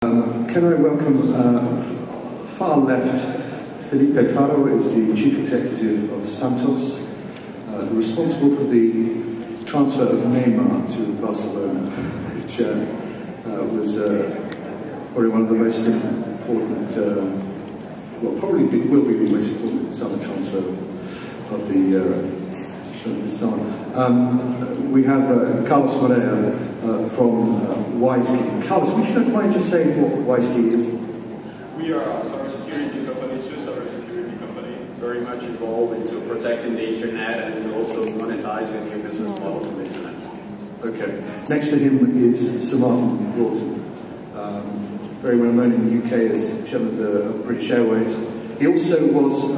Can I welcome far left, Felipe Faro is the Chief Executive of Santos, responsible for the transfer of Neymar to Barcelona, which was probably one of the most important, well, probably will be the most important summer transfer of the summer. We have Creus Moreira from Wisely. Carlos, would you mind just saying what Wisely is? We are a cybersecurity company, Swiss cybersecurity company, very much involved into protecting the internet and to also monetizing new business models on the internet. Okay. Next to him is Sir Martin Broughton, very well known in the UK as chairman of the British Airways. He also was,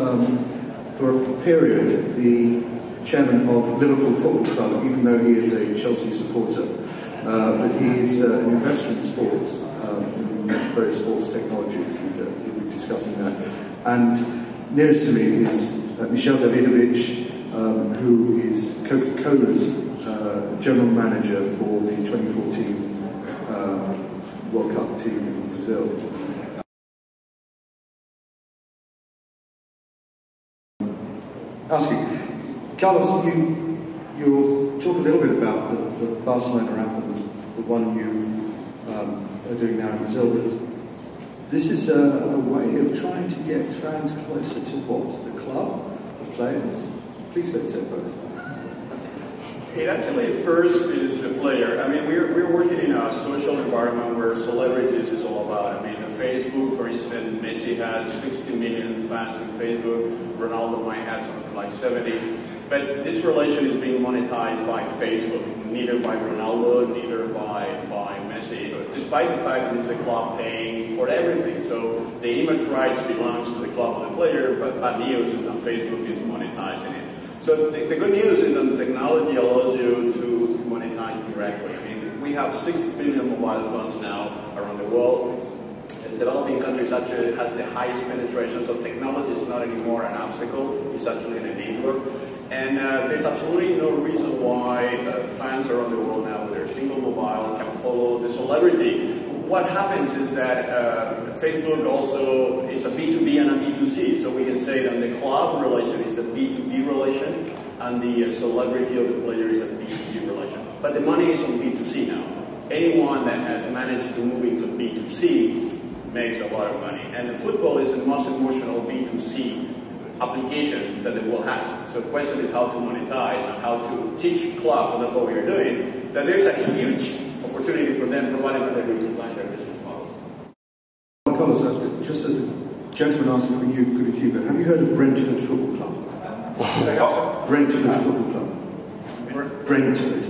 for a period, the chairman of Liverpool Football Club, even though he is a Chelsea supporter. But he is an investor in sports, in various sports technologies, and we'll be discussing that. And nearest to me is Michel Davidovich, who is Coca-Cola's general manager for the 2014 World Cup team in Brazil. Asking, Carlos, you'll talk a little bit about the Barcelona app and the one you are doing now in Brazil, but this is a way of trying to get fans closer to what? The club, the players? Please don't say both. It actually first is the player. I mean, we're working in a social environment where celebrities is all about. I mean, Facebook, for instance, Messi has 60 million fans on Facebook. Ronaldo might have something like 70. But this relation is being monetized by Facebook, neither by Ronaldo, neither by Messi, despite the fact that it's the club paying for everything. So the image rights belongs to the club or the player, but bad news is that Facebook is monetizing it. So the good news is that technology allows you to monetize directly. I mean, we have 6 billion mobile phones now around the world. Developing countries actually has the highest penetration, so technology is not anymore an obstacle, it's actually an enabler. And there's absolutely no reason why fans around the world now with their single mobile can follow the celebrity. What happens is that Facebook also is a B2B and a B2C, so we can say that the club relation is a B2B relation and the celebrity of the player is a B2C relation. But the money is on B2C now. Anyone that has managed to move into B2C makes a lot of money. And the football is the most emotional B2C application that the world has. So the question is how to monetize and how to teach clubs, and that's what we are doing, that there's a huge opportunity for them, provided that they redesign their business models. Carlos, just as a gentleman asking for you, good to you, but have you heard of Brentford Football Club? Brentford Football Club. Brentford.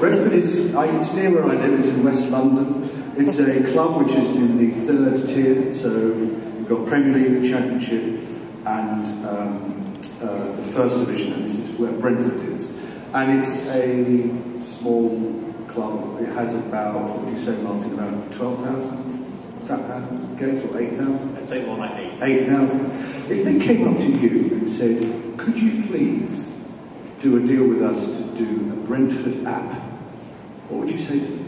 Brentford is, it's near where I live, it's in West London. It's a club which is in the 3rd tier, so you've got Premier League, Championship, and the 1st division, and this is where Brentford is. And it's a small club. It has about, what do you say, Martin, about 12,000 gates, or 8,000? I'd say more like 8. 8,000. If they came up to you and said, could you please do a deal with us to do a Brentford app, what would you say to them?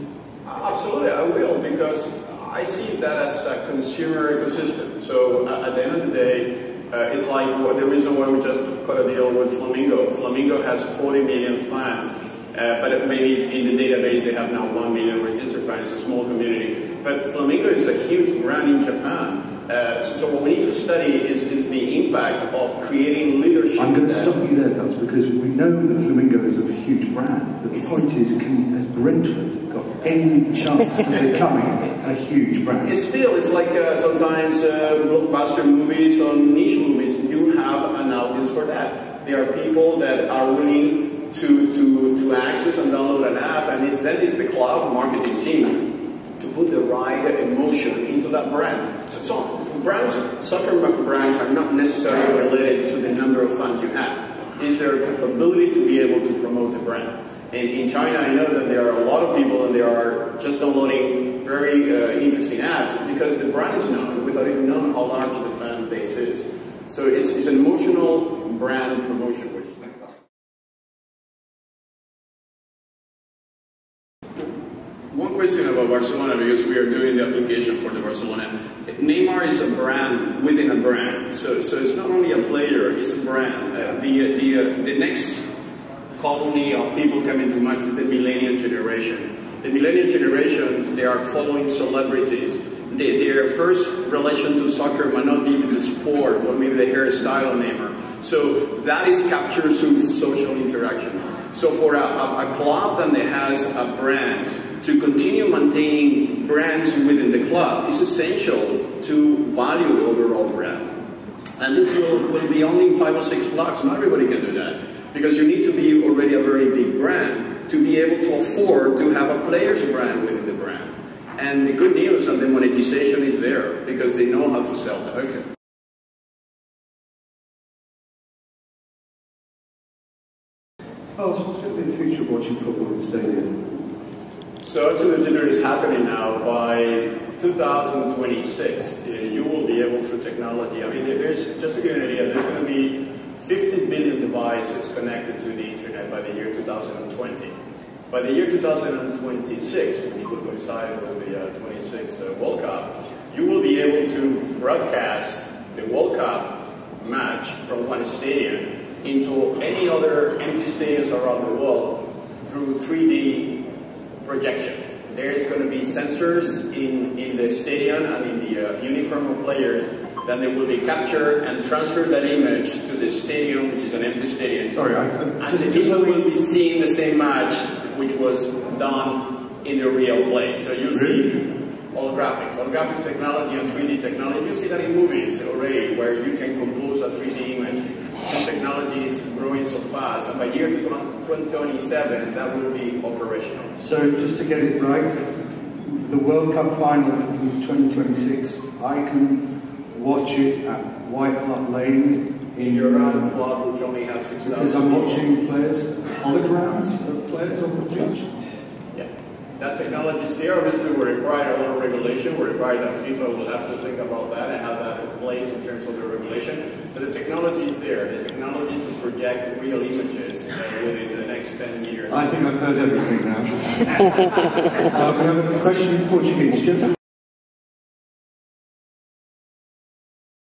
Absolutely, I will, because I see that as a consumer ecosystem. So at the end of the day, it's like the reason why we just cut a deal with Flamingo. Flamingo has 40 million fans, but maybe in the database they have now 1 million registered fans. It's a small community. But Flamingo is a huge brand in Japan. So what we need to study is the impact of creating leadership. I'm going to stop you there, Carlos, because we know that Flamingo is a huge brand. But the point is, has Brentford got any chance of becoming a huge brand? It's like sometimes blockbuster movies or niche movies, you have an audience for that. There are people that are willing to access and download an app, and then it's the cloud marketing team to put the right emotion into that brand. So brands, soccer brands are not necessarily related to the number of fans you have. It's their capability to be able to promote the brand. And in China, I know that there are a lot of people and they are just downloading very interesting apps because the brand is known without even knowing how large the fan base is. So it's an emotional brand promotion. One question about Barcelona, because we are doing the application for the Barcelona. Neymar is a brand within a brand, so it's not only a player, it's a brand. The next colony of people coming to Max is the millennial generation. The millennial generation, they are following celebrities. Their first relation to soccer might not be with the sport, or maybe the hairstyle of Neymar. So that is captured through social interaction. So for a club that has a brand, to continue maintaining brands within the club is essential to value the overall brand. And this will be only in 5 or 6 clubs. Not everybody can do that, because you need to be already a very big brand to be able to afford to have a player's brand within the brand. And the good news on the monetization is there, because they know how to sell that. Okay. Oh, so what's going to be the future of watching football in the stadium? So actually the future is happening now. By 2026, you will be able, through technology, I mean, there's, just to give you an idea, there's going to be 50 billion devices connected to the internet by the year 2020. By the year 2026, which will coincide with the 26th World Cup, you will be able to broadcast the World Cup match from one stadium into any other empty stadiums around the world through 3D projections. There's going to be sensors in the stadium and in the uniform of players that they will be captured and transfer that image to the stadium, which is an empty stadium. Sorry, and the people will be seeing the same match which was done in the real place. So you see holographics technology and 3D technology. You see that in movies already, where you can compose a 3D image. This technology is growing so fast, and by year 2027, that will be operational. So just to get it right, the World Cup final in 2026, I can watch it at White Hart Lane in your own club, which only have 6,000. Because I'm watching players, holograms of players on the pitch. Yeah, that technology is there. Obviously, we require a lot of regulation. We require that FIFA will have to think about that and how that plays in terms of the regulation. But the technology is there. The technology to project real images within the next 10 years. I think I've heard everything now. We have a question in Portuguese.